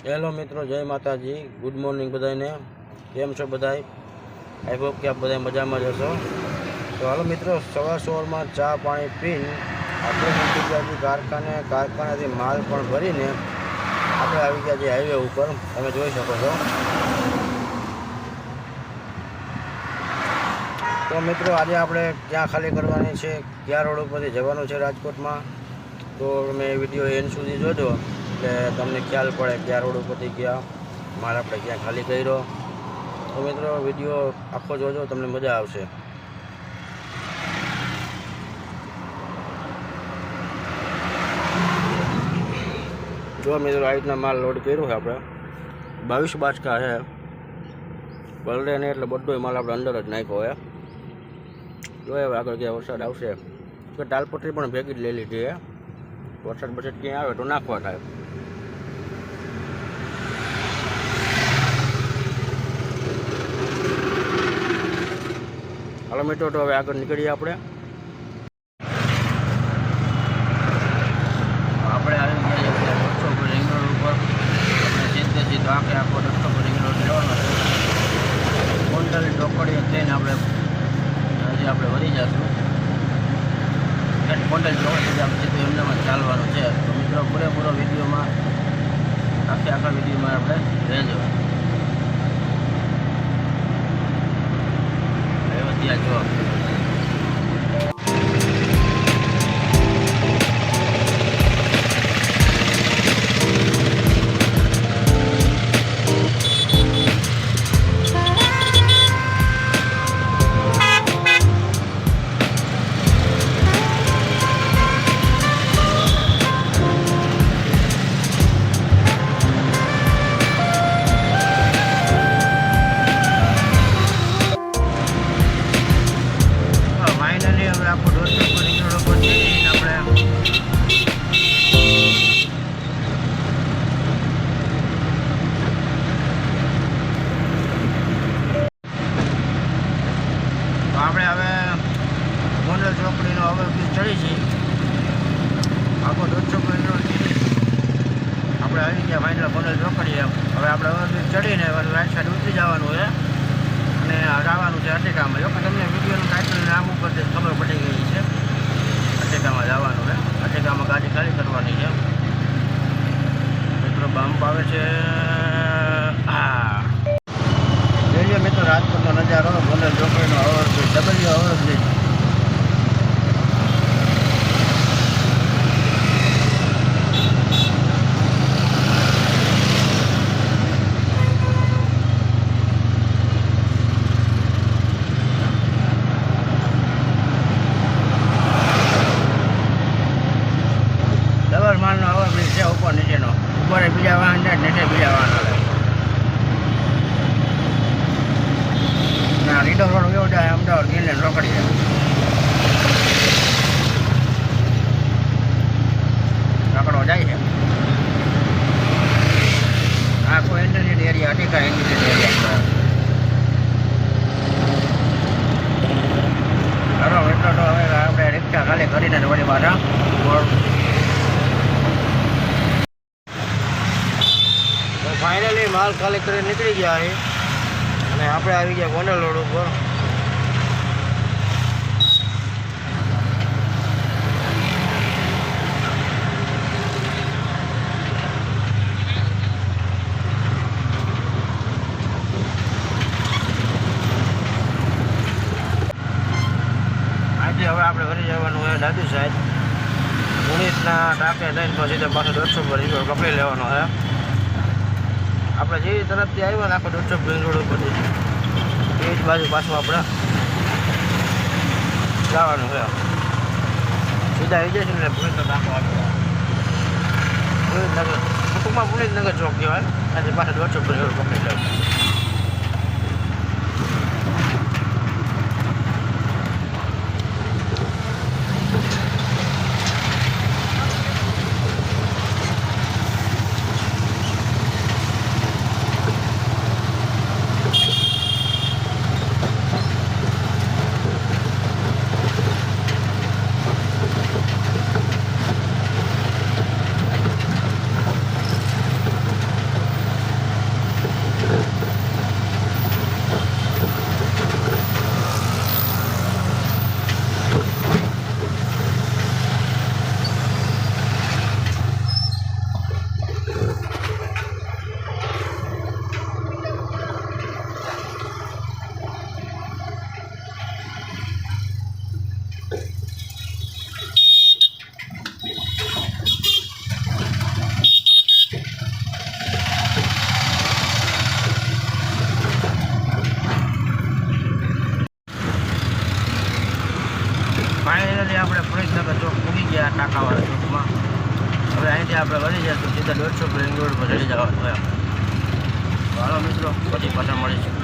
Hello મિત્રો, જય માતાજી, ગુડ મોર્નિંગ બધાને. કેમ છો બધાય? આઈ હોપ કે આપ બધા મજામાં જ હશો. તો હાલો મિત્રો, સવારમાં ચા પાણી પીને આપણે મૂકી ગયા કારખાનેથી માલ પણ ભરીને આપણે આવી ગયા છીએ હાઈવે ઉપર. તમે જોઈ શકો છો. તો મિત્રો, આજે આપણે ક્યાં ખાલી કરવાની છે, કયા રોડ ઉપરથી જવાનું છે રાજકોટમાં, તો તમે વિડીયો એન્ડ સુધી જોજો એટલે તમને ખ્યાલ પડે કયા રોડ ઉપરથી ગયા માલ આપણે ક્યાં ખાલી કર્યો. તો મિત્રો, વિડીયો આખો જોજો, તમને મજા આવશે. જો મિત્રો, આ રીતના માલ લોડ કર્યો છે આપણે. 22 બાચકા છે, પલરે નહીં એટલે બધો માલ આપણે અંદર જ નાખ્યો હોય. જોઈએ હવે આગળ ક્યાં વરસાદ આવશે તો તાલપત્રી પણ ભેગી જ લઈ લીધી છે. વરસાદ ક્યાંય આવે તો નાખવા થાય. હાલો મિત્રો, તો હવે આગળ નીકળીએ આપણે. આપણે આવી ગયા છીએ રસ્તો રિંગ રોડ ઉપર. આપણે સીધો આખો રસ્તો રિંગ રોડ લેવાનો છે. કોન્ટલી ચોકડીએ થઈને આપણે વળી જઈશું. કોન્ટલ ચોકડી આપણે સીધું એમનામાં ચાલવાનું છે. તો મિત્રો, પૂરેપૂરો વિડીયોમાં આખા વિડીયોમાં આપણે રહેજો. ત્યાં જો આપણે હવે ગોંડલ ચોકડીનો ઓવરબ્રિજ ચડી છીએ. આખો 150 કિલોમીટર આપણે આવી ગયા ફાઇનલ ગોંડલ ચોકડીએ. હવે આપણે ઓવરબ્રિજ ચડીને રાઈટ સાઈડ ઉતરી જવાનું છે અને જવાનું છે અટેકામાં. જો કે તમને વિડીયોનું ટાઇટલ નામ ઉપરથી ખબર પડી ગઈ છે. અટેકામાં જવાનું છે. અટેકામાં ગાડી ખાલી કરવાની છે. મિત્રો, બમ્પ આવે છે. હા, જોઈએ મિત્રો, રાજકોટનો નજારો, ગોંડલ ચોકડીનો ઓવરબ્રિજ, ડબલ્યુ ઓવરબ્રિજ. ડબલ માલનો ઓવરબ્રિજ છે, ઉપર નીચેનો. ઉપર બીજા વાહન જાય, નીચે બીજા વાહન આવે. રીડો રોડ કેવો જાય અમદાવાદ ગીરને રોકડી જાય. રોકડો જાય છે. આખો ઇન્ડસ્ટ્રીયલ એરિયા, અટીકા ઇન્ડસ્ટ્રીયલ એરિયા. ખરો એટલો તો હવે આપણે રિક્ષા ખાલી કરીને વળી પાછા ફાઇનલી માલ ખાલી કરીને નીકળી ગયા છે અને આપણે આવી ગયા ગોંડલ રોડ ઉપર. આજે હવે આપણે ફરી જવાનું હોય ડાબી સાઈડ. 19ના ટાંકે લઈને પછી પાછો 150 પર રિવર પકડી લેવાનો છે. આપણે જે તરફથી આવ્યા ને આખો 150 રોડ ઉપરથી એ જ બાજુ પાછું આપણે જવાનું છે. સીધા આવી જાય છે એટલે પુલિસનો ટાંકો આવ્યો. પુલિસનગર ટૂંકમાં પુલિસનગર ચોક કહેવાય. ત્યાંથી પાછળ 150 રોડ પકડી લેવું. સીધા 150 રિંગ રોડ પર ચડી જવાનું હોય આપણે. હાલો મિત્રો, પછી પાછા મળીશું.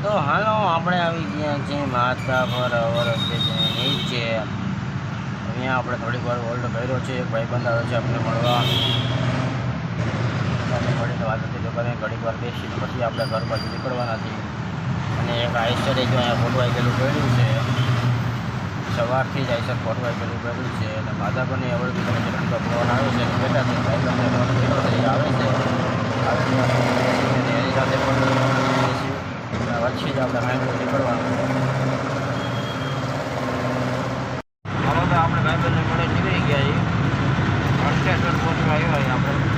તો હાલો આપણે આવી ગયા છીએ માતા પર નીચે. અહીંયા આપણે થોડીક વાર હોલ્ડ કર્યો છે. એક ભાઈબંધ આવે છે આપણે મળવા. મળીને વાત હતી તો ઘણી વાર બેસીને પછી આપણે ઘર બાજુ નીકળવાના છીએ. અને એક આઈસર જો અહીંયા ખોટવાઈ ગયેલું પડ્યું છે. સવારથી જ આઈસર ખોટવાઈ ગયેલું પડ્યું છે. અને માતા પણ આવડતું તમે રમતો ફોન આવે છે બેઠા છે ભાઈબંધને ફોન કર્યો છે આવે છે એની સાથે પણ પછી જ આપણે ભાઈબંધ નીકળવાનું. હાલો તો આપણે ભાઈબંધને મળે નીકળી ગયા છીએ. સ્ટેશન પહોંચવા આવ્યા આપણે.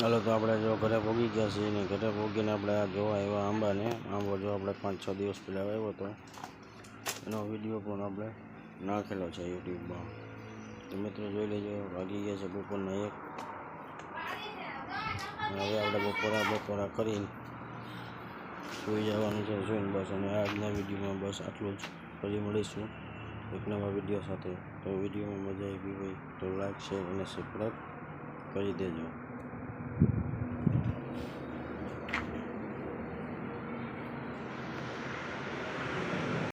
હાલો તો આપણે જો ઘરે પહોંચી ગયા છીએ ને ઘરે પહોંચીને આપણે આ જોવા આવ્યા આંબાને. આંબો જો આપણે 5-6 દિવસ પહેલાં આવ્યો હતો એનો વિડીયો પણ આપણે નાખેલો છે યુટ્યુબમાં. તો મિત્રો જોઈ લેજો. વાગી ગયા છે બપોરના 1. હવે આપણે બપોરા કરીને સૂઈ જવાનું છે. જોઈને બસ. અને આજના વિડીયોમાં બસ આટલું જ. ફરી મળીશું એક નવા વિડીયો સાથે. તો વિડીયોમાં મજા આવી હોય તો લાઈક શેર અને સબસ્ક્રાઈબ કરી દેજો.